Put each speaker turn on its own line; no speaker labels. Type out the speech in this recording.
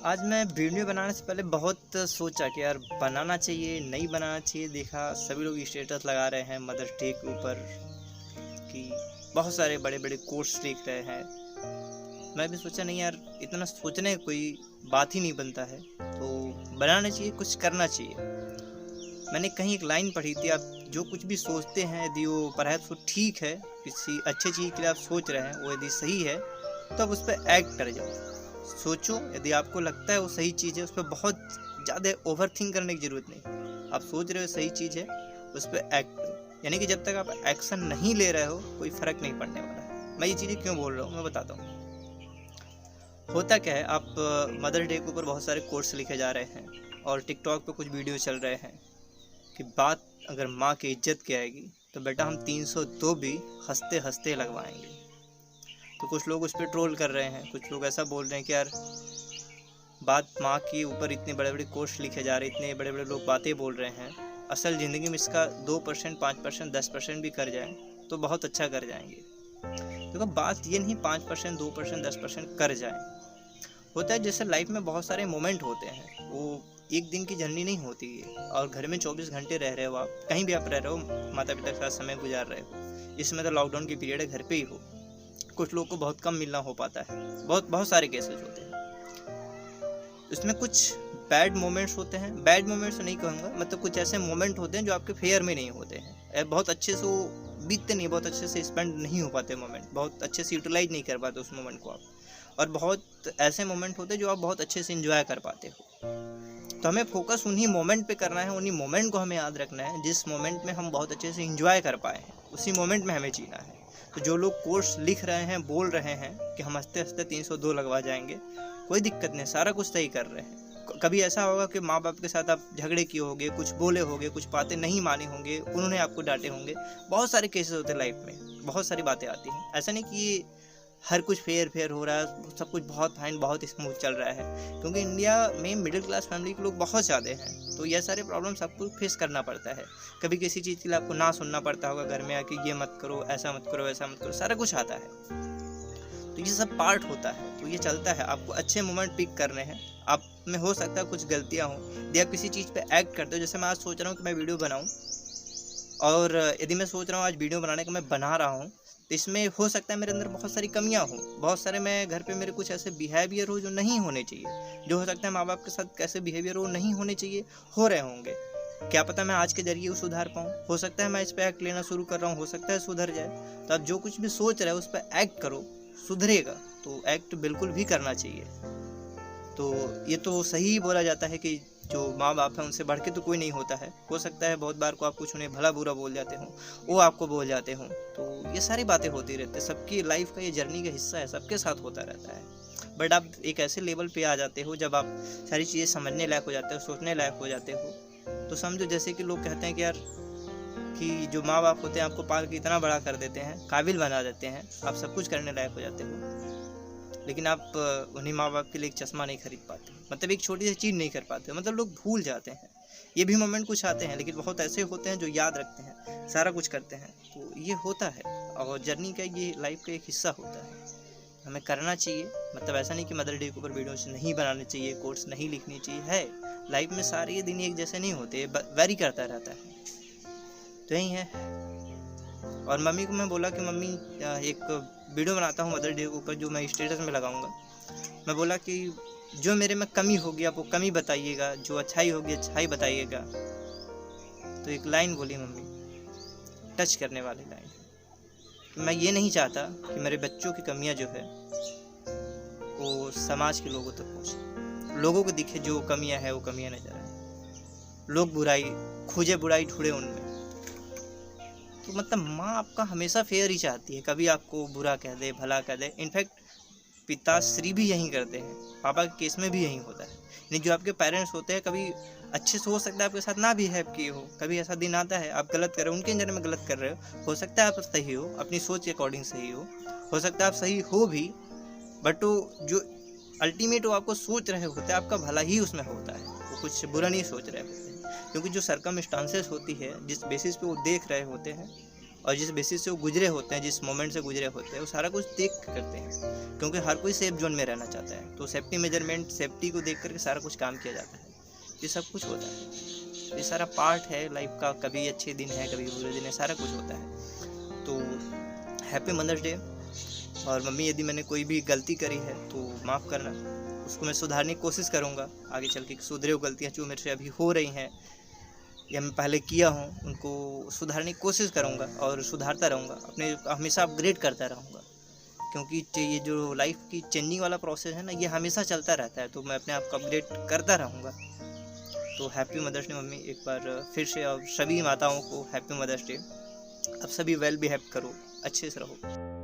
आज मैं वीडियो बनाने से पहले बहुत सोचा कि यार बनाना चाहिए नहीं बनाना चाहिए। देखा सभी लोग स्टेटस लगा रहे हैं मदर्स डे के ऊपर कि बहुत सारे बड़े बड़े कोट्स लिख रहे हैं। मैं भी सोचा नहीं यार, इतना सोचने का कोई बात ही नहीं बनता है, तो बनाना चाहिए, कुछ करना चाहिए। मैंने कहीं एक लाइन पढ़ी थी, आप जो कुछ भी सोचते हैं यदि वो परहैप्स वो ठीक है, किसी अच्छे चीज़ के लिए आप सोच रहे हैं, वो यदि सही है तो आप उस पर एक्ट कर जाओ। सोचो, यदि आपको लगता है वो सही चीज़ है, उस पर बहुत ज़्यादा ओवर थिंक करने की ज़रूरत नहीं। आप सोच रहे हो सही चीज़ है, उस पर एक्ट करो। यानी कि जब तक आप एक्शन नहीं ले रहे हो कोई फ़र्क नहीं पड़ने वाला है। मैं ये चीज़ें क्यों बोल रहा हूँ मैं बताता हूँ। होता क्या है, आप मदर डे के ऊपर बहुत सारे कोट्स लिखे जा रहे हैं और टिकटॉक पे कुछ वीडियो चल रहे हैं कि बात अगर माँ की इज्जत की आएगी तो बेटा हम 302 भी हंसते हंसते लगवाएंगे। तो कुछ लोग उस पर ट्रोल कर रहे हैं, कुछ लोग ऐसा बोल रहे हैं कि यार बात माँ के ऊपर इतने बड़े बड़े कोट्स लिखे जा रहे हैं, इतने बड़े बड़े लोग बातें बोल रहे हैं, असल ज़िंदगी में इसका 2%, 5%, 10% भी कर जाए तो बहुत अच्छा कर जाएंगे। देखो बात ये नहीं 5%, 2%, 10% कर जाए। होता है जैसे लाइफ में बहुत सारे मोमेंट होते हैं, वो एक दिन की जर्नी नहीं होती है। और घर में 24 घंटे रह रहे हो, आप कहीं भी आप रह रहे हो, माता पिता के साथ समय गुजार रहे हो। इसमें तो लॉकडाउन की पीरियड है, घर पे ही हो। कुछ लोग को बहुत कम मिलना हो पाता है, बहुत बहुत सारे केसेस होते हैं। इसमें कुछ बैड मोमेंट्स होते हैं, बैड मोमेंट्स नहीं कहूँगा, मतलब कुछ ऐसे मोमेंट होते हैं जो आपके फेयर में नहीं होते हैं, बहुत अच्छे से वो बीतते नहीं, बहुत अच्छे से स्पेंड नहीं हो पाते मोमेंट, बहुत अच्छे से यूटिलाइज नहीं कर पाते उस मोमेंट को आप। और बहुत ऐसे मोमेंट होते हैं जो आप बहुत अच्छे से इंजॉय कर पाते हो। तो हमें फोकस उन्हीं मोमेंट पे करना है, उन्हीं मोमेंट को हमें याद रखना है जिस मोमेंट में हम बहुत अच्छे से इंजॉय कर पाए हैं, उसी मोमेंट में हमें जीना है। तो जो लोग कोर्स लिख रहे हैं, बोल रहे हैं कि हम हंसते हंसते 302 लगवा जाएंगे, कोई दिक्कत नहीं, सारा कुछ सही कर रहे हैं। कभी ऐसा होगा कि माँ बाप के साथ आप झगड़े किए होंगे, कुछ बोले होंगे, कुछ बातें नहीं मानी होंगे, उन्होंने आपको डांटे होंगे, बहुत सारे केसेस होते हैं लाइफ में, बहुत सारी बातें आती हैं। ऐसा नहीं कि हर कुछ फेयर हो रहा है, सब कुछ बहुत फाइन, बहुत स्मूथ चल रहा है, क्योंकि इंडिया में मिडिल क्लास फैमिली के लोग बहुत ज़्यादा हैं। तो यह सारे प्रॉब्लम्स आपको फेस करना पड़ता है। कभी किसी चीज़ के लिए आपको ना सुनना पड़ता होगा घर में आके, ये मत करो, ऐसा मत करो, ऐसा मत करो, सारा कुछ आता है। तो ये सब पार्ट होता है, तो ये चलता है। आपको अच्छे मोमेंट पिक करने हैं। आप में हो सकता है कुछ गलतियाँ हों, यदि आप किसी चीज़ पे एक्ट करते हो। जैसे मैं आज सोच रहा हूँ कि मैं वीडियो बनाऊँ, और यदि मैं सोच रहा हूँ आज वीडियो बनाने का मैं बना रहा हूँ, तो इसमें हो सकता है मेरे अंदर बहुत सारी कमियां हों, बहुत सारे मैं घर पे मेरे कुछ ऐसे बिहेवियर हो जो नहीं होने चाहिए, जो हो सकता है माँ बाप के साथ कैसे बिहेवियर हो नहीं होने चाहिए, हो रहे होंगे। क्या पता मैं आज के जरिए वो सुधार पाऊँ, हो सकता है मैं इस पर एक्ट लेना शुरू कर रहा हूँ, हो सकता है सुधर जाए। तो आप जो कुछ भी सोच रहे हो उस पर एक्ट करो, सुधरेगा। तो एक्ट बिल्कुल भी करना चाहिए। तो ये तो सही बोला जाता है कि जो माँ बाप हैं उनसे बढ़ के तो कोई नहीं होता है। हो सकता है बहुत बार को आप कुछ उन्हें भला बुरा बोल जाते हो, वो आपको बोल जाते हो, तो ये सारी बातें होती रहती है। सबकी लाइफ का ये जर्नी का हिस्सा है, सबके साथ होता रहता है। बट आप एक ऐसे लेवल पे आ जाते हो जब आप सारी चीज़ें समझने लायक हो जाते हो, सोचने लायक हो जाते हो। तो समझो जैसे कि लोग कहते हैं कि यार कि जो माँ बाप होते हैं आपको पाल के इतना बड़ा कर देते हैं, काबिल बना देते हैं, आप सब कुछ करने लायक हो जाते हो, लेकिन आप उन्हीं माँ बाप के लिए एक चश्मा नहीं खरीद पाते, मतलब एक छोटी सी चीज़ नहीं कर पाते, मतलब लोग भूल जाते हैं। ये भी मोमेंट कुछ आते हैं, लेकिन बहुत ऐसे होते हैं जो याद रखते हैं, सारा कुछ करते हैं। तो ये होता है, और जर्नी का ये लाइफ का एक हिस्सा होता है, हमें करना चाहिए। मतलब ऐसा नहीं कि मदर डे के ऊपर वीडियोस नहीं बनाने चाहिए, कोट्स नहीं लिखनी चाहिए, है लाइफ में सारे दिन एक जैसे नहीं होते, वेरी करता रहता है। तो यही है। और मम्मी को मैं बोला कि मम्मी एक वीडियो बनाता हूँ मदर डे के ऊपर जो मैं स्टेटस में लगाऊंगा। मैं बोला कि जो मेरे में कमी होगी आप वो कमी बताइएगा, जो अच्छाई होगी अच्छाई बताइएगा। तो एक लाइन बोली मम्मी, टच करने वाली लाइन। मैं ये नहीं चाहता कि मेरे बच्चों की कमियां जो है वो समाज के लोगों तक पहुँचे, लोगों को दिखे जो कमियां है वो कमियां नजर आए, लोग बुराई खोजे, बुराई ढूंढे उनमें। तो मतलब माँ आपका हमेशा फेयर ही चाहती है, कभी आपको बुरा कह दे, भला कह दे। इनफैक्ट पिताश्री भी यही करते हैं, पापा के केस में भी यही होता है। यानी जो आपके पेरेंट्स होते हैं, कभी अच्छे से हो सकता है आपके साथ ना बिहेव किए हो, कभी ऐसा दिन आता है आप गलत कर रहे हो, उनके नज़र में गलत कर रहे हो सकता है आप सही हो, अपनी सोच के अकॉर्डिंग सही हो सकता है आप सही हो भी, बट वो जो अल्टीमेट वो आपको सोच रहे होते हैं आपका भला ही उसमें होता है, वो कुछ बुरा नहीं सोच रहे होते हैं। क्योंकि जो सरकमस्टांसेस होती है, जिस बेसिस पे वो देख रहे होते हैं, और जिस बेसिस से वो गुजरे होते हैं, जिस मोमेंट से गुजरे होते हैं, वो सारा कुछ देख के करते हैं, क्योंकि हर कोई सेफ जोन में रहना चाहता है। तो सेफ्टी मेजरमेंट, सेफ्टी को देख करके सारा कुछ काम किया जाता है। ये सब कुछ होता है, ये सारा पार्ट है लाइफ का। कभी अच्छे दिन है, कभी बुरे दिन है, सारा कुछ होता है। तो हैप्पी मदर्स डे। और मम्मी, यदि मैंने कोई भी गलती करी है तो माफ़ करना, उसको मैं सुधारने की कोशिश करूँगा आगे चल के। सुधरे हुए गलतियाँ जो मेरे से अभी हो रही हैं या मैं पहले किया हूँ, उनको सुधारने की कोशिश करूँगा और सुधारता रहूँगा, अपने हमेशा अपग्रेड करता रहूँगा। क्योंकि ये जो लाइफ की चेंजिंग वाला प्रोसेस है ना, ये हमेशा चलता रहता है, तो मैं अपने आप को अपग्रेड करता रहूँगा। तो हैप्पी मदर्स डे मम्मी, एक बार फिर से। और सभी माताओं को हैप्पी मदर्स डे। अब सभी वेल बिहेव करो, अच्छे से रहो।